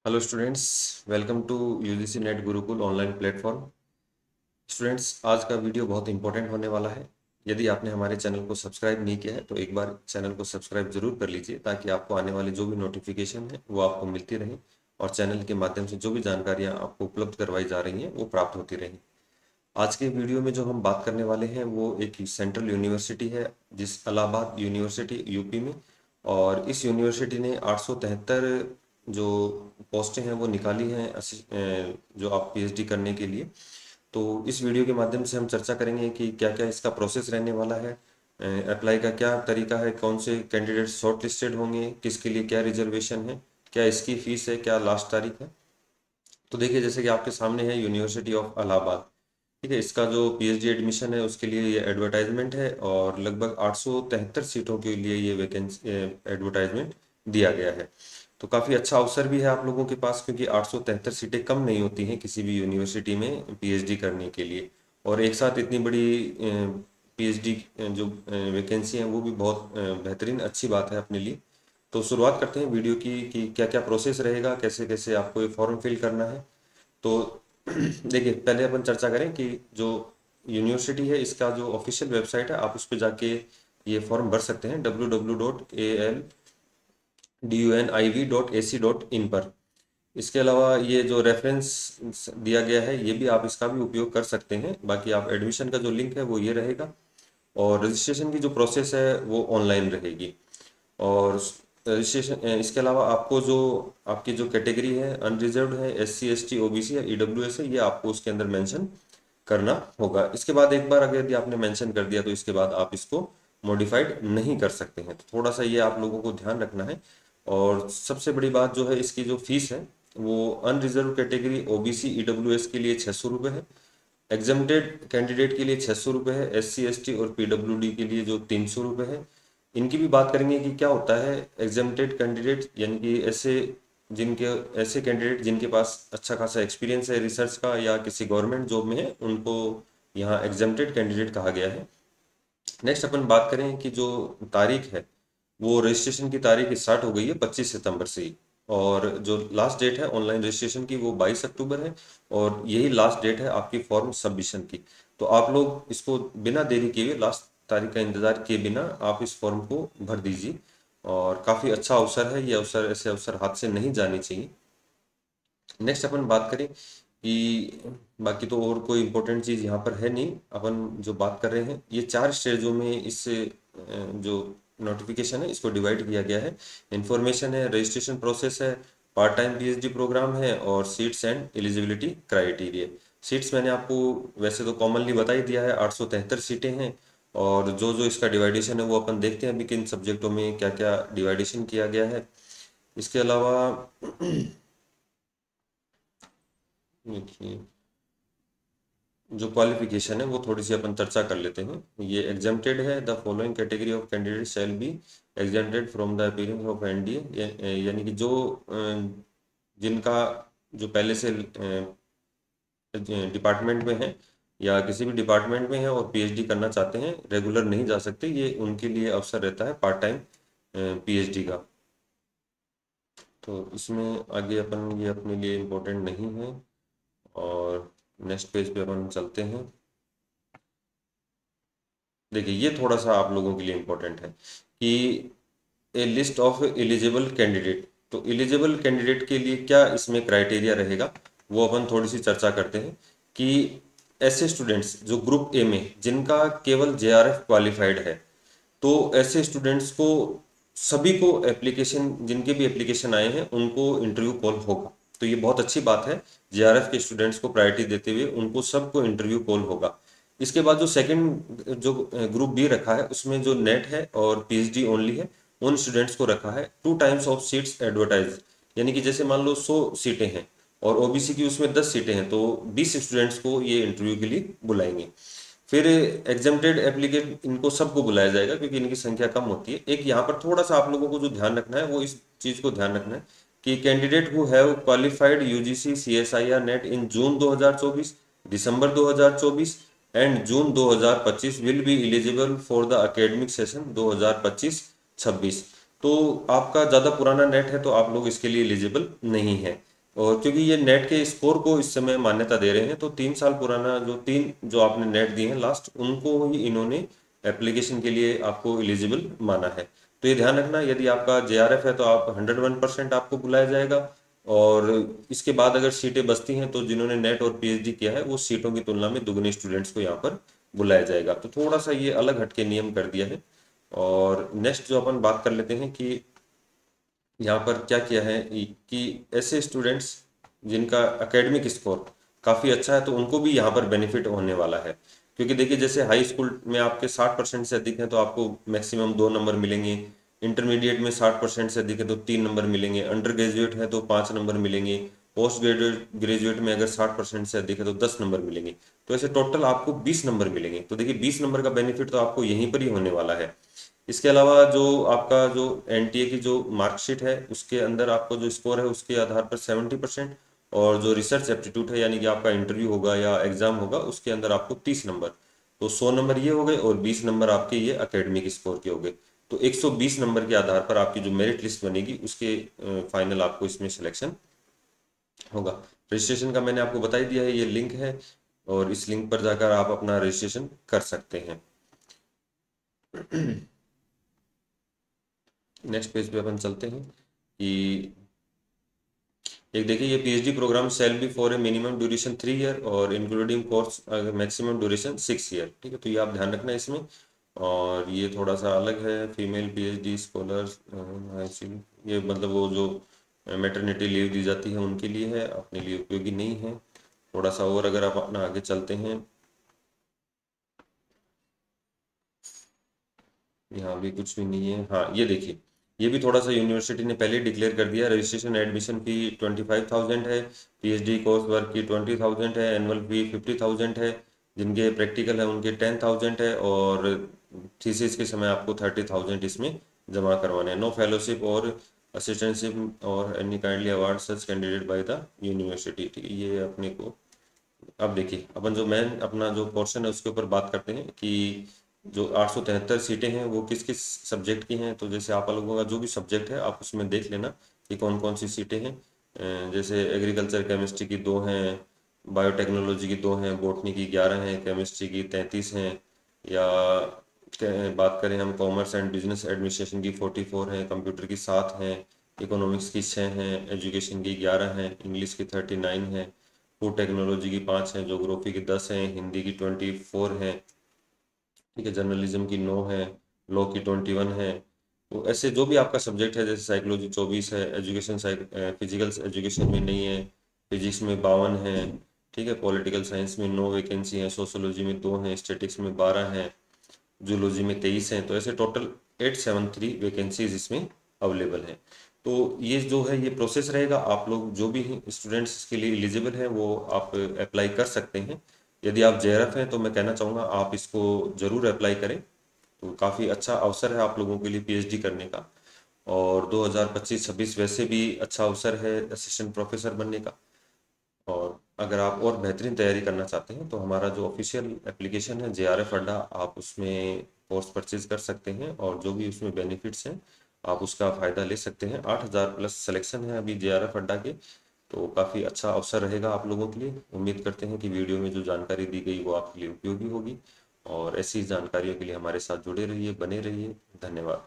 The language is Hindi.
Hello students, welcome to UGC NET Gurukul online platform. Students, आज का वीडियो बहुत इंपॉर्टेंट होने वाला है। यदि आपने हमारे चैनल को सब्सक्राइब नहीं किया है तो एक बार चैनल को सब्सक्राइब जरूर कर लीजिए, ताकि आपको आने वाली जो भी नोटिफिकेशन है वो आपको मिलती रहे और चैनल के माध्यम से जो भी जानकारियाँ आपको उपलब्ध करवाई जा रही हैं वो प्राप्त होती रहें। आज के वीडियो में जो हम बात करने वाले हैं वो एक सेंट्रल यूनिवर्सिटी है, जिस इलाहाबाद यूनिवर्सिटी यूपी में। और इस यूनिवर्सिटी ने 873 जो पोस्टें हैं वो निकाली हैं जो आप पीएचडी करने के लिए। तो इस वीडियो के माध्यम से हम चर्चा करेंगे कि क्या क्या इसका प्रोसेस रहने वाला है, अप्लाई का क्या तरीका है, कौन से कैंडिडेट शॉर्ट लिस्टेड होंगे, किसके लिए क्या रिजर्वेशन है, क्या इसकी फीस है, क्या लास्ट तारीख है। तो देखिए, जैसे कि आपके सामने है यूनिवर्सिटी ऑफ इलाहाबाद। ठीक है, इसका जो पीएचडी एडमिशन है उसके लिए ये एडवर्टाइजमेंट है और लगभग 873 सीटों के लिए ये वैकेंसी एडवर्टाइजमेंट दिया गया है। तो काफ़ी अच्छा अवसर भी है आप लोगों के पास, क्योंकि 873 सीटें कम नहीं होती हैं किसी भी यूनिवर्सिटी में पीएचडी करने के लिए। और एक साथ इतनी बड़ी पीएचडी जो वैकेंसी हैं वो भी बहुत बेहतरीन अच्छी बात है अपने लिए। तो शुरुआत करते हैं वीडियो की कि क्या क्या प्रोसेस रहेगा, कैसे कैसे आपको ये फॉर्म फिल करना है। तो देखिए, पहले अपन चर्चा करें कि जो यूनिवर्सिटी है इसका जो ऑफिशियल वेबसाइट है, आप उस पर जाके ये फॉर्म भर सकते हैं www.alduniv.ac.in पर। इसके अलावा ये जो रेफरेंस दिया गया है ये भी आप इसका भी उपयोग कर सकते हैं। बाकी आप एडमिशन का जो लिंक है वो ये रहेगा, और रजिस्ट्रेशन की जो प्रोसेस है वो ऑनलाइन रहेगी। और रजिस्ट्रेशन इसके अलावा आपको जो आपकी जो कैटेगरी है अनरिजर्व्ड है, एससी एसटी ओबीसी या ईडब्ल्यूएस है, ये आपको उसके अंदर मेंशन करना होगा। इसके बाद एक बार अगर यदि आपने मेंशन कर दिया तो इसके बाद आप इसको मॉडिफाइड नहीं कर सकते हैं। तो थोड़ा सा ये आप लोगों को ध्यान रखना है। और सबसे बड़ी बात जो है, इसकी जो फीस है वो अनरिजर्व कैटेगरी ओबीसी ईडब्ल्यूएस के लिए 600 रुपये है, एग्जम्प्टेड कैंडिडेट के लिए 600 रुपये है, एससी एसटी और पीडब्ल्यूडी के लिए जो 300 रुपये है। इनकी भी बात करेंगे कि क्या होता है एग्जम्प्टेड कैंडिडेट, यानी कि ऐसे कैंडिडेट जिनके पास अच्छा खासा एक्सपीरियंस है रिसर्च का या किसी गवर्नमेंट जॉब में है, उनको यहाँ एग्जम्प्टेड कैंडिडेट कहा गया है। नेक्स्ट अपन बात करें कि जो तारीख है वो रजिस्ट्रेशन की तारीख स्टार्ट हो गई है 25 सितंबर से ही। और जो लास्ट डेट है ऑनलाइन रजिस्ट्रेशन की वो 22 अक्टूबर है, और यही लास्ट डेट है आपकी फॉर्म सबमिशन की। तो आप लोग इसको बिना देरी किए हुए, लास्ट तारीख का इंतजार किए बिना आप इस फॉर्म को भर दीजिए। और काफ़ी अच्छा अवसर है ये अवसर, ऐसे अवसर हाथ से नहीं जाने चाहिए। नेक्स्ट अपन बात करें कि बाकी तो और कोई इम्पोर्टेंट चीज़ यहाँ पर है नहीं। अपन जो बात कर रहे हैं ये 4 स्टेजों में इस जो नोटिफिकेशन है इसको डिवाइड किया गया है। इंफॉर्मेशन है, रजिस्ट्रेशन प्रोसेस है, पार्ट टाइम पीएचडी प्रोग्राम है, और seats and eligibility criteria. Seats मैंने आपको वैसे तो कॉमनली बता ही दिया है, 873 सीटें हैं। और जो जो इसका डिवाइडेशन है वो अपन देखते हैं अभी किन सब्जेक्टों में क्या क्या डिवाइडेशन किया गया है। इसके अलावा देखिए, जो क्वालिफिकेशन है वो थोड़ी सी अपन चर्चा कर लेते हैं। ये एग्जेम्प्टेड है, the following category of candidate shall be exempted from the appearance of NDA. यानी कि जो जिनका जो पहले से डिपार्टमेंट में है या किसी भी डिपार्टमेंट में है और पीएचडी करना चाहते हैं, रेगुलर नहीं जा सकते, ये उनके लिए अवसर रहता है पार्ट टाइम पीएचडी का। तो इसमें आगे अपन ये अपने लिए इम्पोर्टेंट नहीं है। और नेक्स्ट पेज पे अपन चलते हैं। देखिए, ये थोड़ा सा आप लोगों के लिए इम्पोर्टेंट है कि ए लिस्ट ऑफ एलिजिबल कैंडिडेट। तो एलिजिबल कैंडिडेट के लिए क्या इसमें क्राइटेरिया रहेगा वो अपन थोड़ी सी चर्चा करते हैं। कि ऐसे स्टूडेंट्स जो ग्रुप ए में जिनका केवल जेआरएफ क्वालिफाइड है, तो ऐसे स्टूडेंट्स को सभी को एप्लीकेशन, जिनके भी एप्लीकेशन आए हैं उनको इंटरव्यू कॉल होगा। तो ये बहुत अच्छी बात है, जेआरएफ के स्टूडेंट्स को प्रायोरिटी देते हुए उनको सबको इंटरव्यू कॉल होगा। इसके बाद जो सेकंड जो ग्रुप बी रखा है उसमें जो नेट है और पीएचडी ओनली है, उन स्टूडेंट्स को रखा है 2 टाइम्स ऑफ सीट्स एडवर्टाइज। यानी कि जैसे मान लो 100 सीटें हैं और ओबीसी की उसमें 10 सीटें हैं, तो 20 स्टूडेंट्स को ये इंटरव्यू के लिए बुलाएंगे। फिर एग्जेम्प्टेड एप्लीकेट, इनको सबको बुलाया जाएगा क्योंकि इनकी संख्या कम होती है। एक यहाँ पर थोड़ा सा आप लोगों को जो ध्यान रखना है वो इस चीज़ को ध्यान रखना है कि candidate who have qualified UGC CSIR net in June 2024, December 2024 and June 2025 will be eligible for the academic session 2025-26। तो आपका ज़्यादा पुराना नेट है तो आप लोग इसके लिए एलिजिबल नहीं है। और क्योंकि ये नेट के स्कोर को इस समय मान्यता दे रहे हैं, तो 3 साल पुराना जो आपने नेट दिए हैं लास्ट, उनको ही इन्होंने एप्लीकेशन के लिए आपको एलिजिबल माना है। तो ये ध्यान रखना, यदि आपका जेआरएफ है तो आप 101% आपको बुलाया जाएगा। और इसके बाद अगर सीटें बचती हैं तो जिन्होंने नेट और पीएचडी किया है वो सीटों की तुलना में दुगने स्टूडेंट्स को यहाँ पर बुलाया जाएगा। तो थोड़ा सा ये अलग हटके नियम कर दिया है। और नेक्स्ट जो अपन बात कर लेते हैं कि यहाँ पर क्या किया है कि ऐसे स्टूडेंट्स जिनका एकेडमिक स्कोर काफ़ी अच्छा है तो उनको भी यहाँ पर बेनिफिट होने वाला है। क्योंकि देखिए, जैसे हाई स्कूल में आपके 60% से अधिक हैं तो आपको मैक्सिमम 2 नंबर मिलेंगे, इंटरमीडिएट में 60% से अधिक है तो 3 नंबर मिलेंगे, अंडर ग्रेजुएट है तो 5 नंबर मिलेंगे, पोस्ट ग्रेजुएट में अगर 60% से अधिक है तो 10 नंबर मिलेंगे। तो ऐसे टोटल आपको 20 नंबर मिलेंगे। तो देखिए, 20 नंबर का बेनिफिट तो आपको यहीं पर ही होने वाला है। इसके अलावा जो आपका जो एनटीए की जो मार्कशीट है उसके अंदर आपको जो स्कोर है उसके आधार पर 70%, और जो रिसर्च एप्टीट्यूड है यानी कि आपका इंटरव्यू होगा या एग्जाम होगा उसके अंदर आपको 30 नंबर। तो 100 नंबर ये हो गए और 20 नंबर आपके ये एकेडमिक स्कोर के हो गए। तो 120 नंबर के आधार पर आपकी जो मेरिट लिस्ट बनेगी उसके फाइनल आपको इसमें सिलेक्शन होगा। रजिस्ट्रेशन का मैंने आपको बता ही दिया है, ये लिंक है और इस लिंक पर जाकर आप अपना रजिस्ट्रेशन कर सकते हैं। नेक्स्ट पेज पे अपन चलते हैं कि एक देखिए, ये PhD programme shall be for a minimum duration 3 year और including course maximum duration 6 year. ठीक है, तो ये आप ध्यान रखना इसमें। और ये थोड़ा सा अलग है, फीमेल पीएचडी स्कॉलर्स, ये मतलब वो जो मैटरनिटी लीव दी जाती है उनके लिए है, अपने लिए उपयोगी नहीं है। थोड़ा सा और अगर आप अपना आगे चलते हैं, यहाँ भी कुछ भी नहीं है। हाँ, ये देखिए, ये भी थोड़ा सा यूनिवर्सिटी ने पहले डिक्लेयर कर दिया। रजिस्ट्रेशन एडमिशन फी 25,000 है, पीएचडी कोर्स वर्क की 20,000 है, एनुअल फी 50,000 है, जिनके प्रैक्टिकल है उनके 10,000 है, और थीसिस के समय आपको 30,000 इसमें जमा करवाने हैं। नो फेलोशिप और असिस्टेंटशिप और any kindly award such candidate by the university. ठीक है, ये अपने को अब देखिए, अपन जो मेन अपना जो पोर्शन है उसके ऊपर बात करते हैं कि जो 873 सीटें हैं वो किस किस सब्जेक्ट की हैं। तो जैसे आप लोगों का जो भी सब्जेक्ट है आप उसमें देख लेना कि कौन कौन सी सीटें हैं। जैसे एग्रीकल्चर केमिस्ट्री की 2 हैं, बायोटेक्नोलॉजी की 2 हैं, बॉटनी की 11 हैं, केमिस्ट्री की 33 हैं, या बात करें हम कॉमर्स एंड बिजनेस एडमिनिस्ट्रेशन की 44 हैं, कंप्यूटर की 7 हैं, इकोनॉमिक्स की 6 हैं, एजुकेशन की 11 हैं, इंग्लिश की 39 हैं, फूड टेक्नोलॉजी की 5 हैं, ज्योग्राफी की 10 हैं, हिंदी की 24 हैं, ठीक है, जर्नलिज्म की 9 है, लॉ की 21 है। तो ऐसे जो भी आपका सब्जेक्ट है, जैसे साइकोलॉजी 24 है, एजुकेशन फिजिकल एजुकेशन में नहीं है, फिजिक्स में 52 है, ठीक है, पॉलिटिकल साइंस में 9 वैकेंसी है, सोशोलॉजी में 2 हैं, स्टेटिक्स में 12 हैं, जूलॉजी में 23 हैं। तो ऐसे टोटल 873 वैकेंसीज इसमें अवेलेबल हैं। तो ये जो है ये प्रोसेस रहेगा, आप लोग जो भी स्टूडेंट्स इसके लिए एलिजिबल हैं वो आप अप्लाई कर सकते हैं। यदि आप जेआरएफ हैं तो मैं कहना चाहूँगा आप इसको ज़रूर अप्लाई करें। तो काफ़ी अच्छा अवसर है आप लोगों के लिए पीएचडी करने का। और 2025-26 वैसे भी अच्छा अवसर है असिस्टेंट प्रोफेसर बनने का। और अगर आप और बेहतरीन तैयारी करना चाहते हैं तो हमारा जो ऑफिशियल एप्लीकेशन है जेआरएफ अड्डा, आप उसमें कोर्स परचेज कर सकते हैं और जो भी उसमें बेनिफिट्स हैं आप उसका फ़ायदा ले सकते हैं। 8,000 प्लस सिलेक्शन है अभी जेआरएफ अड्डा के। तो काफ़ी अच्छा अवसर रहेगा आप लोगों के लिए। उम्मीद करते हैं कि वीडियो में जो जानकारी दी गई वो आपके लिए उपयोगी होगी, और ऐसी जानकारियों के लिए हमारे साथ जुड़े रहिए, बने रहिए। धन्यवाद।